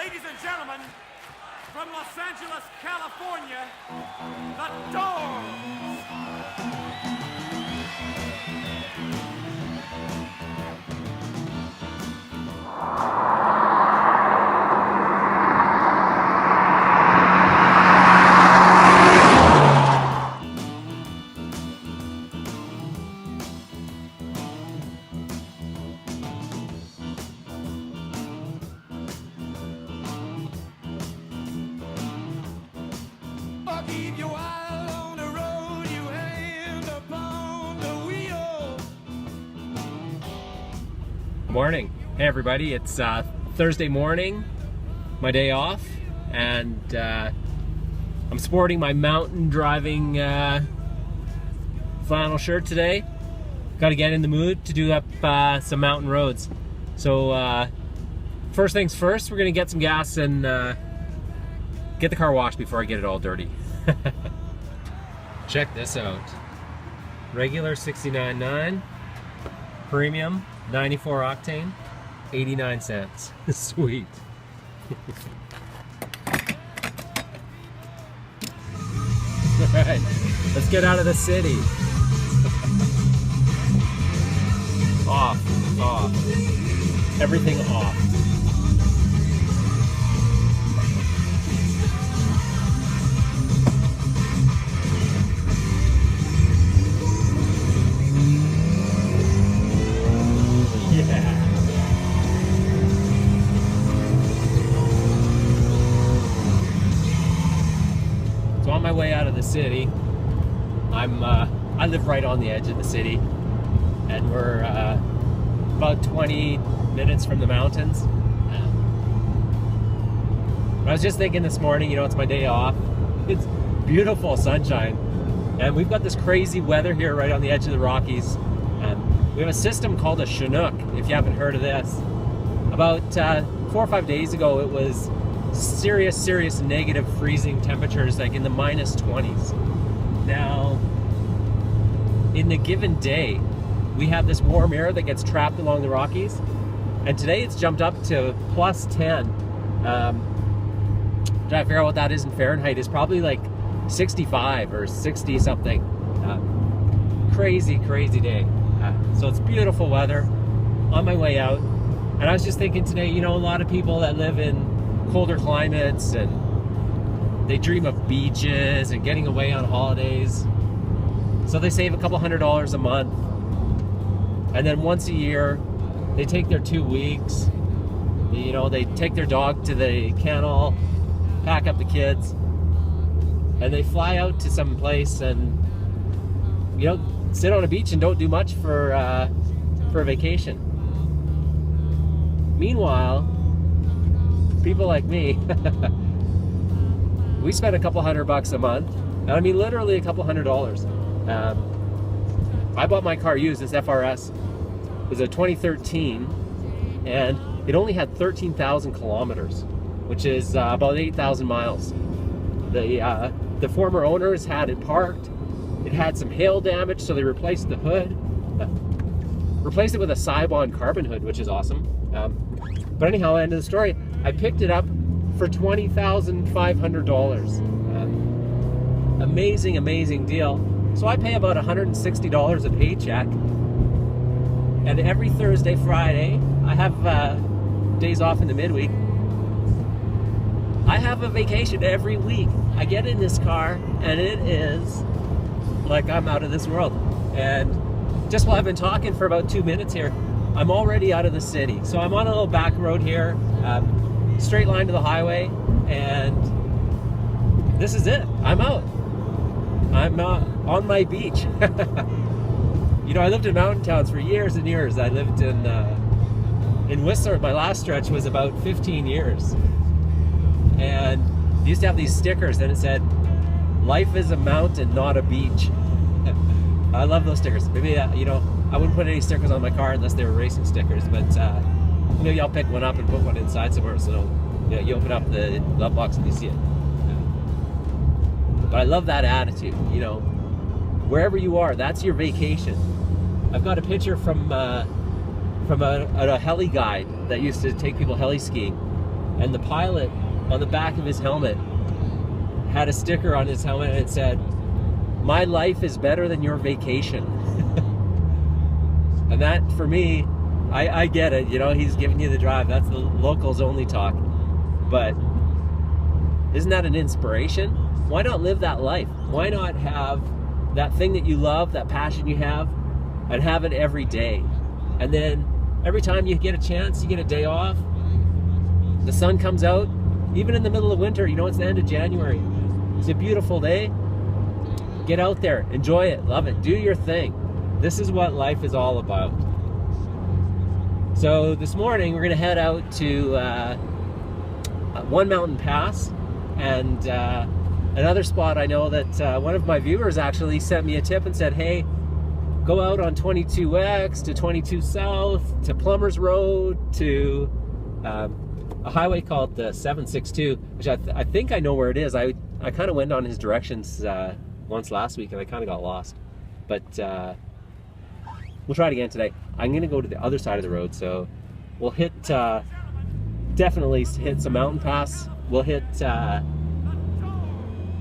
Ladies and gentlemen, from Los Angeles, California, the Doors! Keep your eye on the road, you hand upon the wheel. Morning. Hey everybody, it's Thursday morning, my day off, and I'm sporting my mountain driving flannel shirt today. Got to get in the mood to do up some mountain roads. So first things first, we're gonna get some gas and get the car washed before I get it all dirty. Check this out. Regular 69.9, premium 94 octane, 89 cents. Sweet. Alright, let's get out of the city. Off. Everything off. On my way out of the city, I live right on the edge of the city, and we're about 20 minutes from the mountains. I was just thinking this morning, it's my day off. It's beautiful sunshine, and we've got this crazy weather here right on the edge of the Rockies. We have a system called a Chinook, if you haven't heard of this. About 4 or 5 days ago, it was serious negative freezing temperatures, like in the minus 20s. Now, in a given day, we have this warm air that gets trapped along the Rockies, and today it's jumped up to plus 10. Trying to figure out what that is in Fahrenheit. It's probably like 65 or 60 something. Crazy day. So it's beautiful weather on my way out, and I was just thinking today, a lot of people that live in colder climates, and they dream of beaches and getting away on holidays, so they save a couple $100 a month, and then once a year they take their 2 weeks, they take their dog to the kennel, pack up the kids, and they fly out to some place and sit on a beach and don't do much for a vacation. Meanwhile, people like me, we spend a couple $100 a month, and I mean literally a couple $100. I bought my car used, this FRS. It was a 2013, and it only had 13,000 kilometers, which is about 8,000 miles. The former owners had it parked. It had some hail damage, so they replaced the hood. Replaced it with a Cybon carbon hood, which is awesome. But anyhow, end of the story. I picked it up for $20,500. Amazing deal. So I pay about $160 a paycheck. And every Thursday, Friday, I have days off in the midweek. I have a vacation every week. I get in this car, and it is like I'm out of this world. And just while I've been talking for about 2 minutes here, I'm already out of the city. So I'm on a little back road here, straight line to the highway, and this is it. I'm out. I'm on my beach. I lived in mountain towns for years and years. I lived in Whistler. My last stretch was about 15 years. And they used to have these stickers, and it said, "Life is a mountain, not a beach." I love those stickers. Maybe, I wouldn't put any stickers on my car unless they were racing stickers, but maybe I'll pick one up and put one inside somewhere, so you open up the glove box and you see it. But I love that attitude, wherever you are, that's your vacation. I've got a picture from a heli guide that used to take people heli skiing. and the pilot on the back of his helmet had a sticker on his helmet and it said, "My life is better than your vacation." And that, for me, I get it, you know, he's giving you the drive. That's the locals only talk. But isn't that an inspiration? Why not live that life? Why not have that thing that you love, that passion you have, and have it every day? And then every time you get a chance, you get a day off, the sun comes out, even in the middle of winter, you know, it's the end of January. It's a beautiful day. Get out there, enjoy it, love it, do your thing. This is what life is all about. So this morning we're gonna head out to one mountain pass, and another spot I know that one of my viewers actually sent me a tip and said, hey, go out on 22X to 22 South to Plumbers Road to a highway called the 762, which I think I know where it is. I kind of went on his directions once last week and I kind of got lost, but we'll try it again today. I'm gonna go to the other side of the road, so we'll hit definitely hit some mountain pass. We'll hit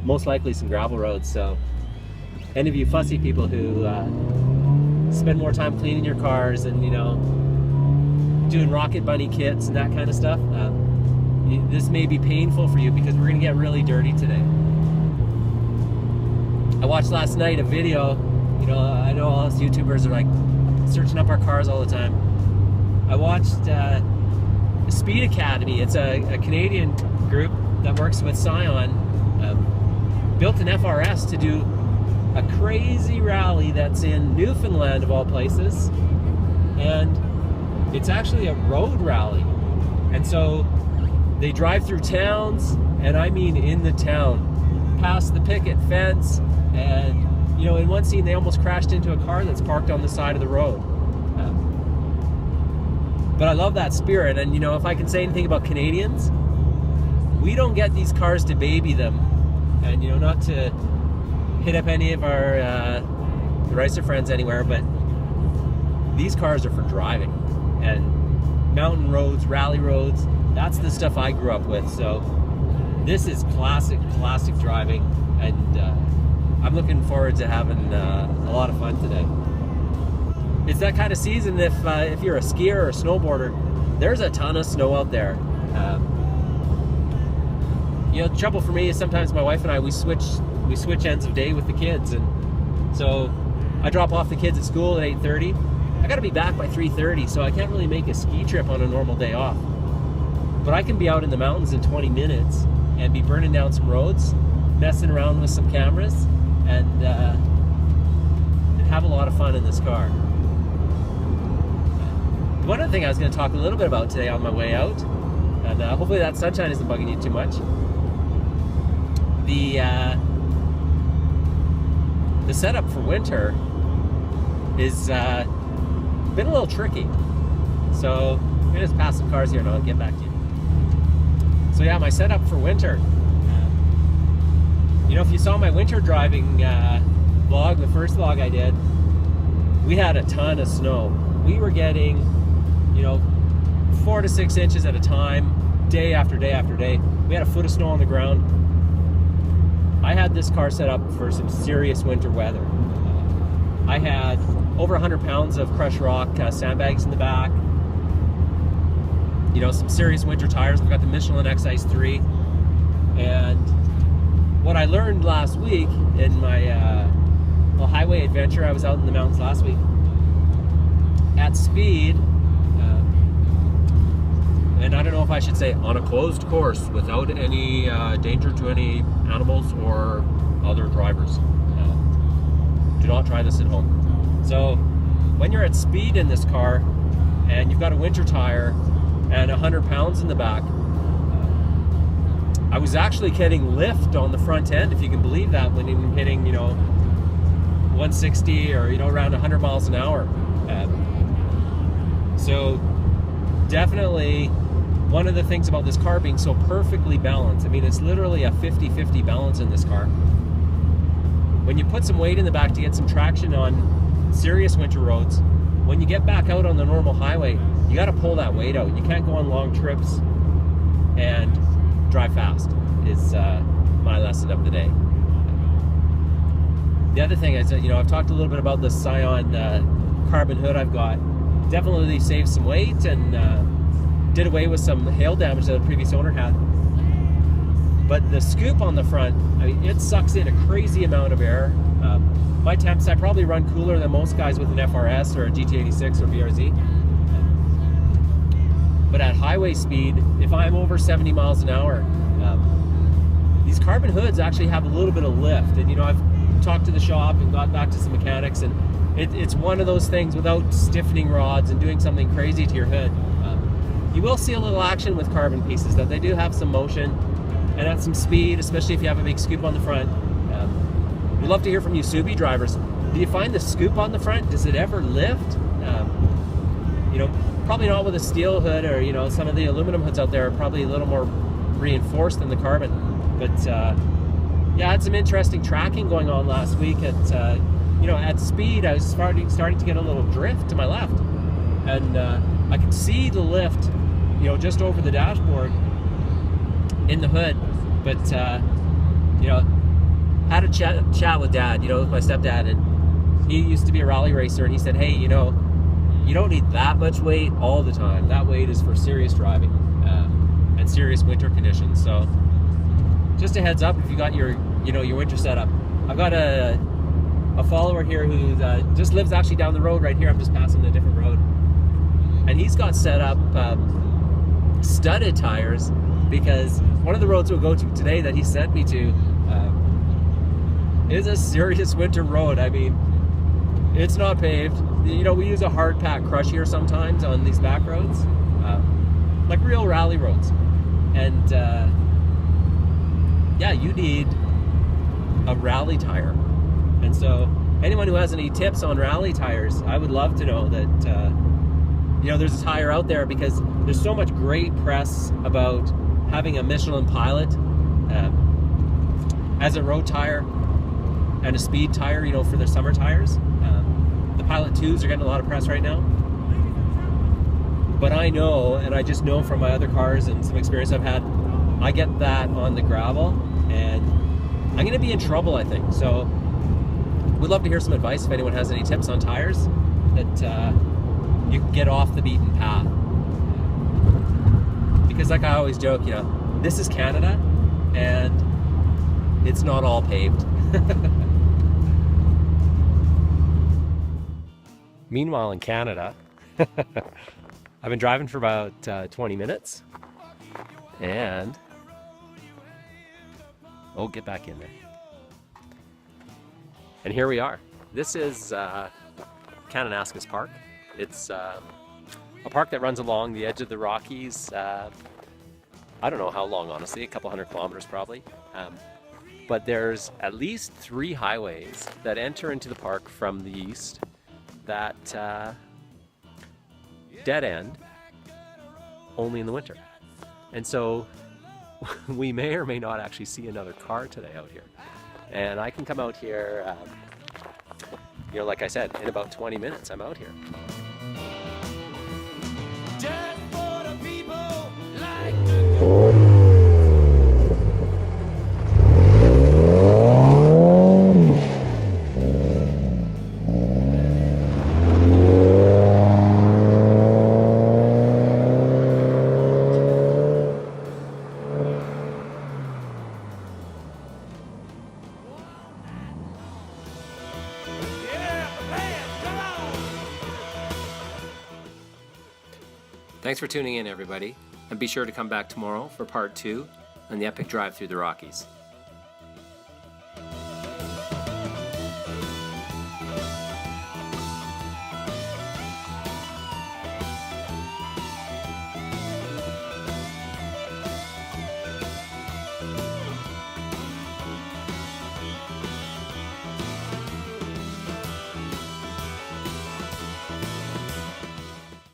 most likely some gravel roads. So any of you fussy people who spend more time cleaning your cars and, you know, doing rocket bunny kits and that kind of stuff, this may be painful for you because we're gonna get really dirty today. I watched last night a video, you know, I know all us YouTubers are like searching up our cars all the time. I watched Speed Academy. It's a Canadian group that works with Scion, built an FRS to do a crazy rally that's in Newfoundland of all places, and it's actually a road rally. And so they drive through towns, and I mean in the town, past the picket fence, and you know, in one scene they almost crashed into a car that's parked on the side of the road. But I love that spirit, and you know, if I can say anything about Canadians, we don't get these cars to baby them, and you know, not to hit up any of our racer friends anywhere, but these cars are for driving, and mountain roads, rally roads, that's the stuff I grew up with. So this is classic driving, and I'm looking forward to having a lot of fun today. It's that kind of season. If you're a skier or a snowboarder, there's a ton of snow out there. You know, the trouble for me is sometimes my wife and I, we switch ends of day with the kids, and so I drop off the kids at school at 8:30. I got to be back by 3:30, so I can't really make a ski trip on a normal day off. But I can be out in the mountains in 20 minutes and be burning down some roads, messing around with some cameras, and have a lot of fun in this car. One other thing I was going to talk a little bit about today on my way out, and hopefully that sunshine isn't bugging you too much. The setup for winter is been a little tricky. So I'm going to just pass some cars here and I'll get back to you. So yeah, my setup for winter. You know, if you saw my winter driving vlog, the first vlog I did, we had a ton of snow. We were getting, you know, 4 to 6 inches at a time, day after day after day. We had a foot of snow on the ground. I had this car set up for some serious winter weather. I had over 100 pounds of crushed rock sandbags in the back. You know, some serious winter tires. I've got the Michelin X-Ice 3. And what I learned last week in my little highway adventure, I was out in the mountains last week, at speed, and I don't know if I should say on a closed course without any danger to any animals or other drivers. Do not try this at home. So when you're at speed in this car and you've got a winter tire and 100 pounds in the back, I was actually getting lift on the front end, if you can believe that, when I'm hitting, you know, 160 or, you know, around 100 miles an hour. So definitely one of the things about this car being so perfectly balanced, I mean, it's literally a 50-50 balance in this car. When you put some weight in the back to get some traction on serious winter roads, when you get back out on the normal highway, you got to pull that weight out. You can't go on long trips and drive fast is my lesson of the day. The other thing is that, I've talked a little bit about the Scion carbon hood I've got. Definitely saved some weight and did away with some hail damage that the previous owner had. But the scoop on the front, it sucks in a crazy amount of air. My temps, I probably run cooler than most guys with an FRS or a GT86 or BRZ. But at highway speed, if I'm over 70 miles an hour, these carbon hoods actually have a little bit of lift. And I've talked to the shop and got back to some mechanics, and it's one of those things without stiffening rods and doing something crazy to your hood. You will see a little action with carbon pieces, that they do have some motion and at some speed, especially if you have a big scoop on the front. We'd love to hear from you Subi drivers. Do you find the scoop on the front, does it ever lift? Probably not with a steel hood, or some of the aluminum hoods out there are probably a little more reinforced than the carbon. But I had some interesting tracking going on last week. At speed, I was starting to get a little drift to my left, and I could see the lift, just over the dashboard in the hood. But had a chat with Dad, with my stepdad, and he used to be a rally racer, and he said, hey, you don't need that much weight all the time. That weight is for serious driving and serious winter conditions. So just a heads up if you got your winter setup. I've got a follower here who just lives actually down the road right here. I'm just passing a different road, and he's got set up studded tires, because one of the roads we'll go to today that he sent me to is a serious winter road. It's not paved. We use a hard pack crush here sometimes on these back roads, like real rally roads. And you need a rally tire. And so anyone who has any tips on rally tires, I would love to know that, there's a tire out there, because there's so much great press about having a Michelin Pilot as a road tire and a speed tire, for their summer tires. The Pilot 2s are getting a lot of press right now. But I know, and I just know from my other cars and some experience I've had, I get that on the gravel, and I'm going to be in trouble, I think. So we'd love to hear some advice if anyone has any tips on tires that you can get off the beaten path. Because like I always joke, this is Canada, and it's not all paved. Meanwhile, in Canada, I've been driving for about 20 minutes, and get back in there. And here we are. This is Kananaskis Park. It's a park that runs along the edge of the Rockies. I don't know how long, honestly, a couple hundred kilometers probably. But there's at least 3 highways that enter into the park from the east that dead end only in the winter. And so we may or may not actually see another car today out here. And I can come out here, like I said, in about 20 minutes I'm out here. Just for the people like the Thanks for tuning in, everybody, and be sure to come back tomorrow for part 2 on the epic drive through the Rockies.